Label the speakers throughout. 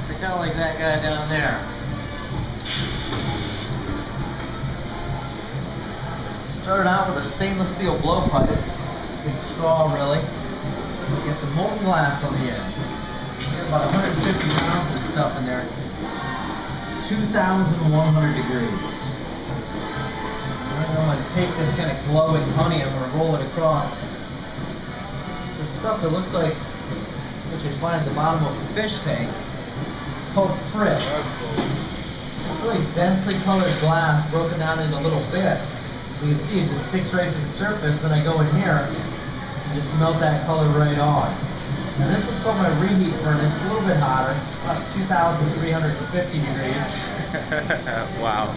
Speaker 1: So kind of like that guy down there. Start out with a stainless steel blowpipe. Big straw, really. Get some molten glass on the end. Get about 150 pounds of stuff in there. 2,100 degrees. I'm going to take this kind of glowing honey, I'm going to roll it across the stuff that looks like what you'd find at the bottom of a fish tank. It's called frit.
Speaker 2: That's cool.
Speaker 1: It's really densely colored glass broken down into little bits. You can see it just sticks right to the surface. Then I go in here and just melt that color right on. Now this one's called my reheat furnace. It's a little bit hotter, about 2,350 degrees.
Speaker 2: Wow.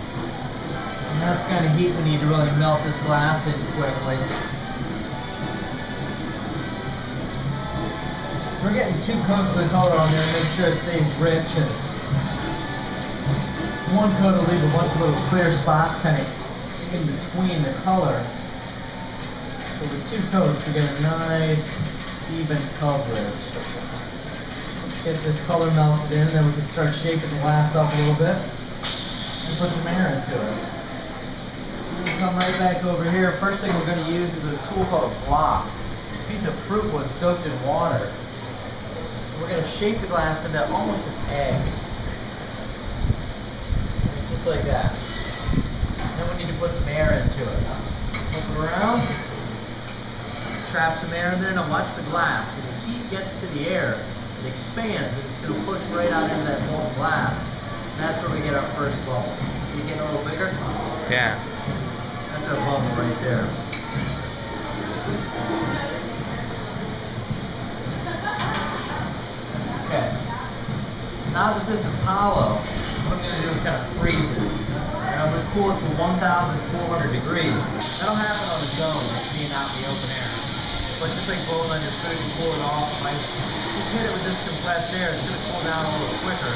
Speaker 1: And that's the kind of heat we need to really melt this glass in quickly. So we're getting 2 coats of the color on there to make sure it stays rich. And 1 coat will leave a bunch of little clear spots kind of in between the color. So with 2 coats we get a nice even coverage. Let's get this color melted in, then we can start shaking the glass up a little bit and put some air into it. We'll come right back over here. First thing we're going to use is a tool called a block. It's a piece of fruit wood soaked in water. We're going to shape the glass into almost an egg. Just like that. Then we need to put some air into it. Flip it around. Trap some air in there. Now watch the glass. When the heat gets to the air, it expands and it's going to push right out into that molten glass. And that's where we get our first bubble. So you getting a little bigger?
Speaker 2: Yeah.
Speaker 1: That's our bubble right there. Okay. So now that this is hollow, what I'm going to do is kind of freeze it. And I'm going to cool it to 1,400 degrees. That'll happen on its own, like being out in the open air. But just like blowing on your food and cool it off, if I just hit it with this compressed air, it's going to cool down a little quicker.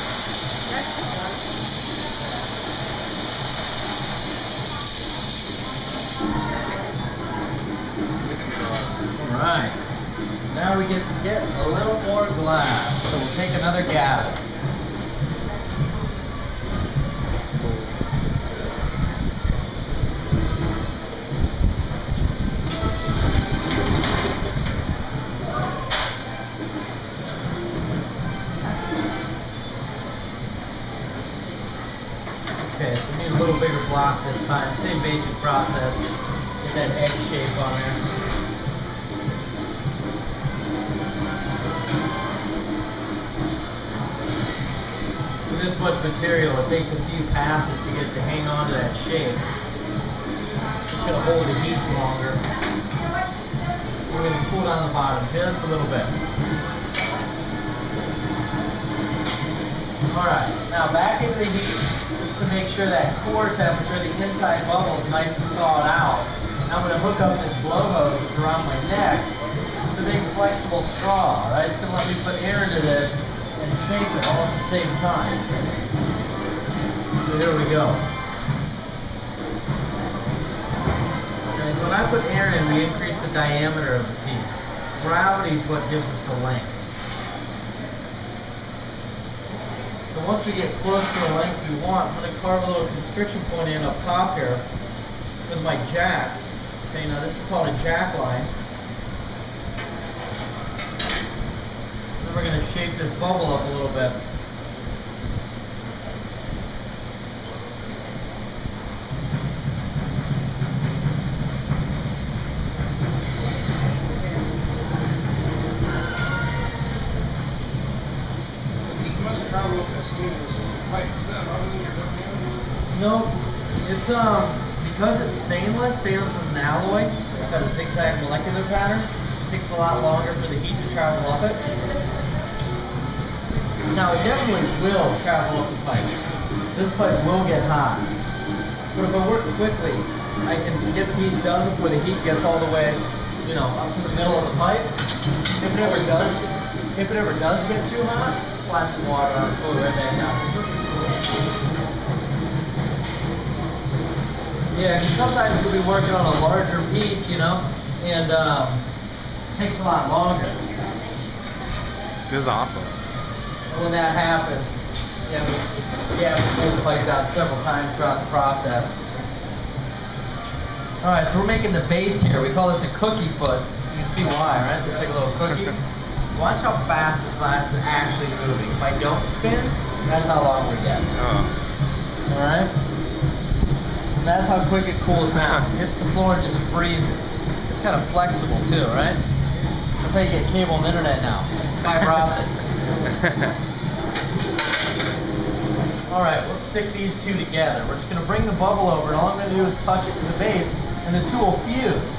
Speaker 1: Alright, now we get to get a little more glass, so we'll take another gallon. Okay, so we need a little bigger block this time, same basic process, get that egg shape on there. This much material, it takes a few passes to get it to hang on to that shape. It's just going to hold the heat longer. We're going to cool down the bottom just a little bit. Alright, now back into the heat, just to make sure that core temperature, the inside bubble is nice and thawed out. Now I'm going to hook up this blow hose that's around my neck. It's a big flexible straw, right? It's going to let me put air into this and shape it all at the same time. So here we go. Okay, so when I put air in, we increase the diameter of the piece. Gravity is what gives us the length. So once we get close to the length we want, I'm going to carve a little constriction point in up top here with my jacks. Okay, now this is called a jack line. We're going to shape this bubble up a little bit.
Speaker 3: You must travel up that stainless pipe.
Speaker 1: No, it's because it's stainless. Stainless is an alloy. It's got a zigzag molecular pattern. It takes a lot longer for the heat to travel up it. Now it definitely will travel up the pipe. This pipe will get hot. But if I work quickly, I can get the piece done before the heat gets all the way, up to the middle of the pipe. If it ever does get too hot, splash some water on it, pull it right back out. Yeah, because sometimes you'll be working on a larger piece, and it takes a lot longer.
Speaker 2: This is awesome.
Speaker 1: And when that happens, we have to pull the pipe down several times throughout the process. Alright, so we're making the base here. We call this a cookie foot. You can see why, right? Looks like a little cookie. Watch how fast this glass is actually moving. If I don't spin, that's how long we get.
Speaker 2: Oh.
Speaker 1: Alright? And that's how quick it cools down. It hits the floor and just freezes. It's kind of flexible too, right? That's how you get cable and internet now. Fiber optics. Alright, let's stick these two together. We're just going to bring the bubble over, and all I'm going to do is touch it to the base, and the two will fuse.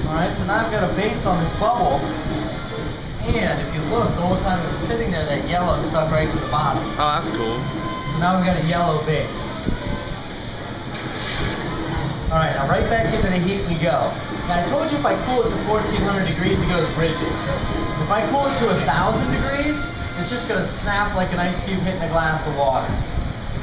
Speaker 1: Alright, so now I've got a base on this bubble, and if you look, the whole time it was sitting there, that yellow stuck right to the bottom.
Speaker 2: Oh, that's cool.
Speaker 1: So now we've got a yellow base. Alright, now right back into the heat we go. Now I told you if I cool it to 1400 degrees, it goes rigid. If I cool it to 1000 degrees, it's just going to snap like an ice cube hitting a glass of water.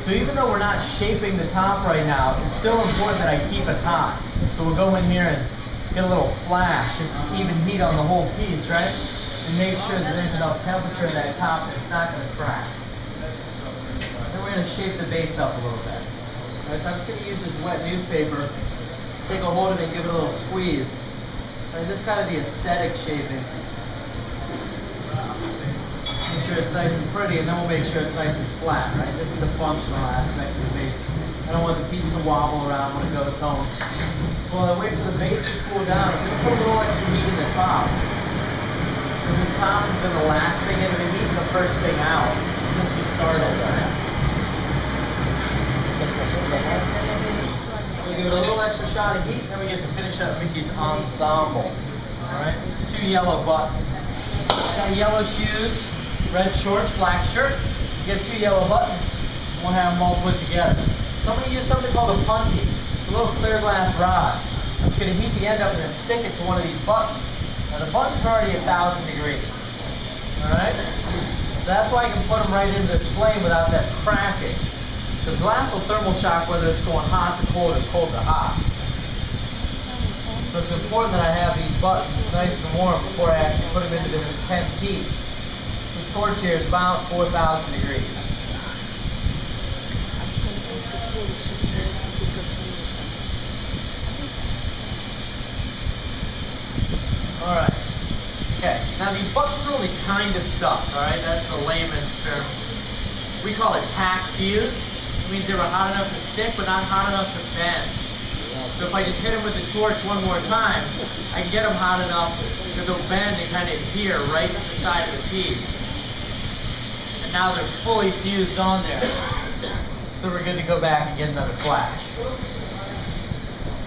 Speaker 1: So even though we're not shaping the top right now, it's still important that I keep it hot. So we'll go in here and get a little flash, just even heat on the whole piece, right? And make sure that there's enough temperature in that top that it's not going to crack. Then we're going to shape the base up a little bit. Alright, so I'm just going to use this wet newspaper, take a hold of it, give it a little squeeze. Alright, this is kind of the aesthetic shaping. Make sure it's nice and pretty, and then we'll make sure it's nice and flat, right? This is the functional aspect of the base. I don't want the piece to wobble around when it goes home. So while I wait for the base to cool down, I'm going to put a little extra heat in the top. Because this top has been the last thing into the heat and the first thing out since we started, right? We give it a little extra shot of heat, and then we get to finish up Mickey's ensemble. Alright? 2 yellow buttons. Got yellow shoes, red shorts, black shirt. You get 2 yellow buttons. We'll have them all put together. So I'm going to use something called a punty. It's a little clear glass rod. I'm just going to heat the end up and then stick it to one of these buttons. Now the buttons are already 1000 degrees. Alright? So that's why I can put them right into this flame without that cracking. Because glass will thermal shock whether it's going hot to cold or cold to hot. So it's important that I have these buttons nice and warm before I actually put them into this intense heat. This torch here is about 4000 degrees. Alright. Okay, now these buttons are only kind of stuck, alright? That's the layman's term. We call it tack fused. It means they were hot enough to stick, but not hot enough to bend. So if I just hit them with the torch one more time, I can get them hot enough that they'll bend and kind of adhere right to the side of the piece. And now they're fully fused on there. So we're good to go back and get another flash.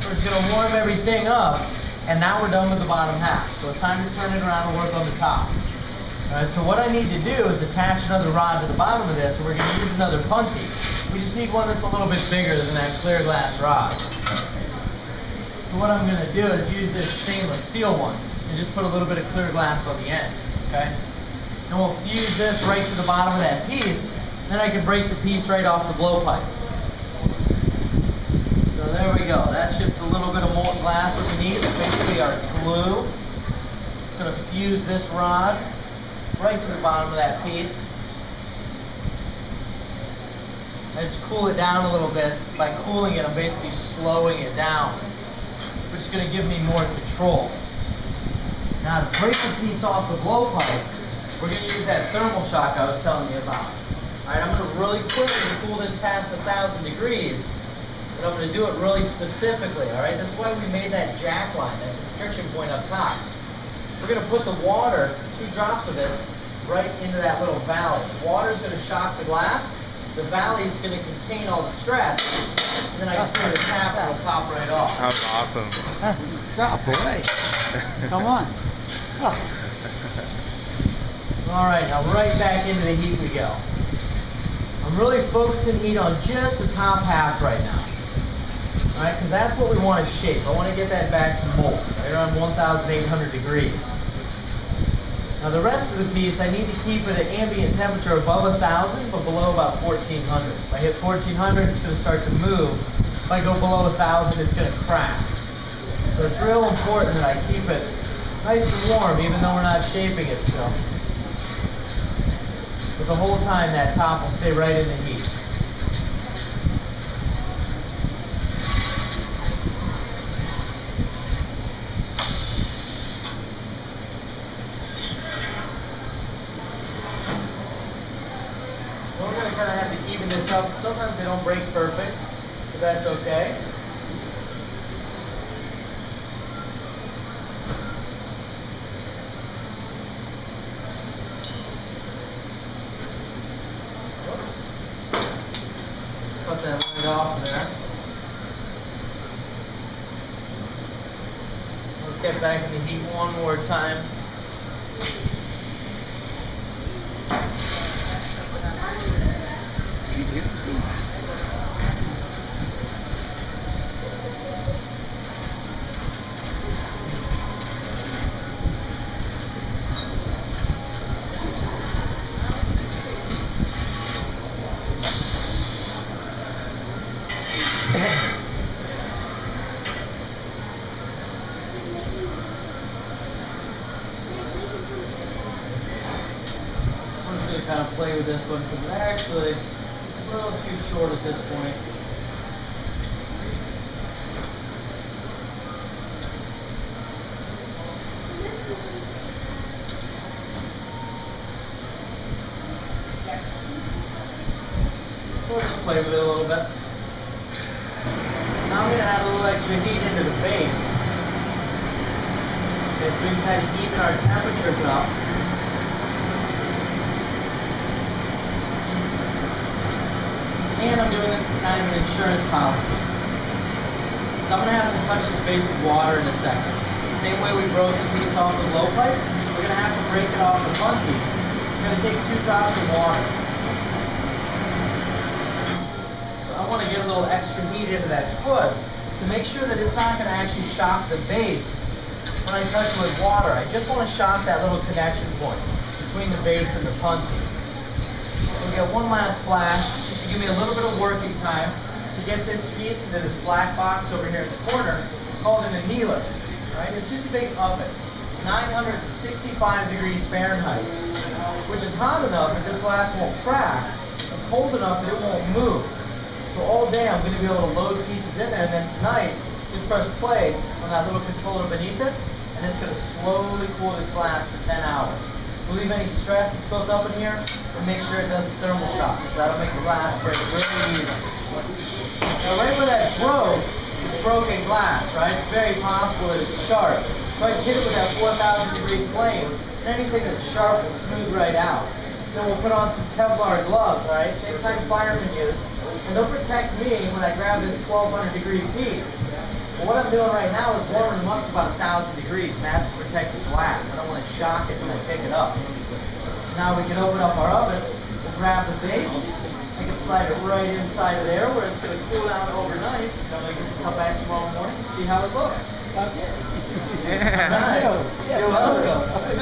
Speaker 1: We're just going to warm everything up, and now we're done with the bottom half. So it's time to turn it around and work on the top. Alright, so what I need to do is attach another rod to the bottom of this, and we're going to use another punchy. We just need one that's a little bit bigger than that clear glass rod. So what I'm going to do is use this stainless steel one, and just put a little bit of clear glass on the end, okay? And we'll fuse this right to the bottom of that piece, then I can break the piece right off the blowpipe. So there we go. That's just a little bit of molten glass that we need. It's basically our glue. It's going to fuse this rod right to the bottom of that piece. I just cool it down a little bit. By cooling it, I'm basically slowing it down, which is going to give me more control. Now to break the piece off the blowpipe, we're going to use that thermal shock I was telling you about. Alright, I'm going to really quickly cool this past 1000 degrees, but I'm going to do it really specifically. Alright, this is why we made that jack line, that constriction point up top. We're going to put the water, 2 drops of it, right into that little valley. The water is going to shock the glass. The valley is going to contain all the stress. And then I just turn the tap and it'll pop right off.
Speaker 2: That was awesome.
Speaker 4: What's up, boy? Come on. Oh.
Speaker 1: Alright, now right back into the heat we go. I'm really focusing heat on just the top half right now. Alright, because that's what we want to shape. I want to get that back to mold, right around 1,800 degrees. Now the rest of the piece, I need to keep it at ambient temperature above 1,000, but below about 1,400. If I hit 1,400, it's going to start to move. If I go below 1,000, it's going to crack. So it's real important that I keep it nice and warm, even though we're not shaping it still. But the whole time that top will stay right in the heat. We're going to kind of have to even this up. Sometimes they don't break perfect, but that's okay. Put that right off there. Let's get back in the heat one more time. I'm just going to kind of play with this one because it's actually a little too short at this point. So we'll just play with it a little bit. Now I'm going to add a little extra heat into the base. Okay, so we can kind of even our temperatures up. And I'm doing this as kind of an insurance policy. So I'm going to have to touch this base with water in a second. Same way we broke the piece off the low pipe, we're going to have to break it off the funky. It's going to take 2 drops of water. So I want to get a little extra heat into that foot to make sure that it's not going to actually shock the base when I touch it with water. I just want to shock that little connection point between the base and the punty. We'll get one last flash, just to give me a little bit of working time to get this piece into this black box over here in the corner called an annealer. Right? It's just a big oven. It's 965 degrees Fahrenheit, which is hot enough that this glass won't crack, and cold enough that it won't move. So all day I'm going to be able to load pieces in there, and then tonight, just press play on that little controller beneath it, and it's going to slowly cool this glass for 10 hours. Relieve any stress that's built up in here, and make sure it doesn't thermal shock, because that'll make the glass break really easy. Now right where that broke, it's broken glass, right? It's very possible that it's sharp. So I just hit it with that 4,000 degree flame, and anything that's sharp will smooth right out. Then we'll put on some Kevlar gloves, alright? Same kind firemen use. And they'll protect me when I grab this 1,200 degree piece. But what I'm doing right now is warming them up to about 1,000 degrees, and that's to protect the glass. I don't want to shock it when I pick it up. So now we can open up our oven, we'll grab the base, I can slide it right inside of there where it's going to cool down overnight. Then we can come back tomorrow morning and see how it looks.
Speaker 4: Okay.
Speaker 2: Yeah.
Speaker 1: All right. You're welcome.